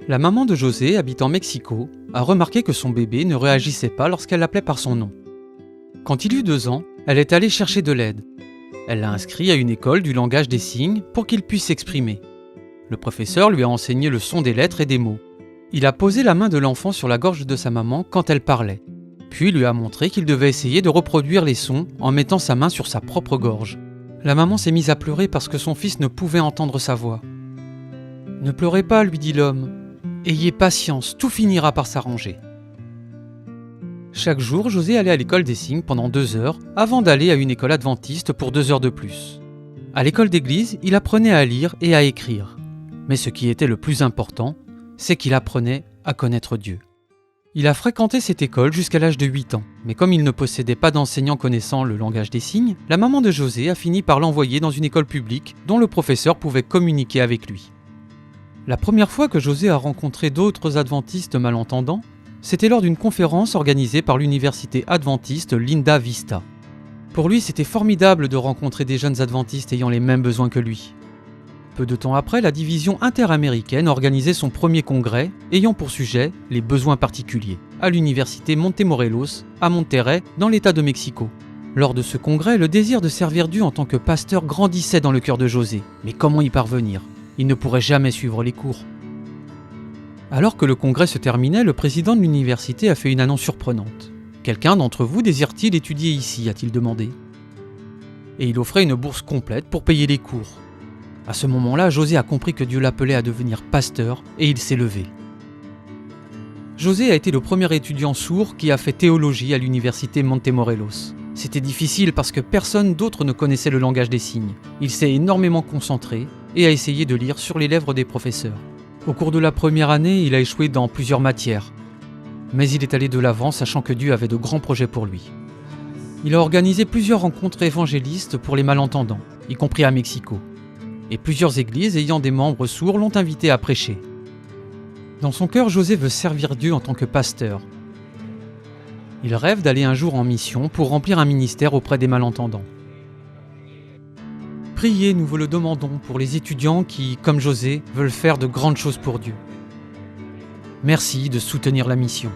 La maman de José, habitant Mexico, a remarqué que son bébé ne réagissait pas lorsqu'elle l'appelait par son nom. Quand il eut 2 ans, elle est allée chercher de l'aide. Elle l'a inscrit à une école du langage des signes pour qu'il puisse s'exprimer. Le professeur lui a enseigné le son des lettres et des mots. Il a posé la main de l'enfant sur la gorge de sa maman quand elle parlait, puis lui a montré qu'il devait essayer de reproduire les sons en mettant sa main sur sa propre gorge. La maman s'est mise à pleurer parce que son fils ne pouvait entendre sa voix. « Ne pleurez pas, lui dit l'homme. Ayez patience, tout finira par s'arranger. » Chaque jour, José allait à l'école des signes pendant 2 heures avant d'aller à une école adventiste pour 2 heures de plus. À l'école d'église, il apprenait à lire et à écrire. Mais ce qui était le plus important, c'est qu'il apprenait à connaître Dieu. Il a fréquenté cette école jusqu'à l'âge de 8 ans, mais comme il ne possédait pas d'enseignant connaissant le langage des signes, la maman de José a fini par l'envoyer dans une école publique dont le professeur pouvait communiquer avec lui. La première fois que José a rencontré d'autres adventistes malentendants, c'était lors d'une conférence organisée par l'université adventiste Linda Vista. Pour lui, c'était formidable de rencontrer des jeunes adventistes ayant les mêmes besoins que lui. Peu de temps après, la division interaméricaine organisait son premier congrès, ayant pour sujet les besoins particuliers, à l'université Montemorelos, à Monterrey, dans l'état de Mexico. Lors de ce congrès, le désir de servir Dieu en tant que pasteur grandissait dans le cœur de José. Mais comment y parvenir ? Il ne pourrait jamais suivre les cours. Alors que le congrès se terminait, le président de l'université a fait une annonce surprenante. « Quelqu'un d'entre vous désire-t-il étudier ici ?» a-t-il demandé. Et il offrait une bourse complète pour payer les cours. À ce moment-là, José a compris que Dieu l'appelait à devenir pasteur et il s'est levé. José a été le premier étudiant sourd qui a fait théologie à l'université Montemorelos. C'était difficile parce que personne d'autre ne connaissait le langage des signes. Il s'est énormément concentré et a essayé de lire sur les lèvres des professeurs. Au cours de la première année, il a échoué dans plusieurs matières. Mais il est allé de l'avant, sachant que Dieu avait de grands projets pour lui. Il a organisé plusieurs rencontres évangélistes pour les malentendants, y compris à Mexico. Et plusieurs églises ayant des membres sourds l'ont invité à prêcher. Dans son cœur, José veut servir Dieu en tant que pasteur. Il rêve d'aller un jour en mission pour remplir un ministère auprès des malentendants. Priez, nous vous le demandons, pour les étudiants qui, comme José, veulent faire de grandes choses pour Dieu. Merci de soutenir la mission.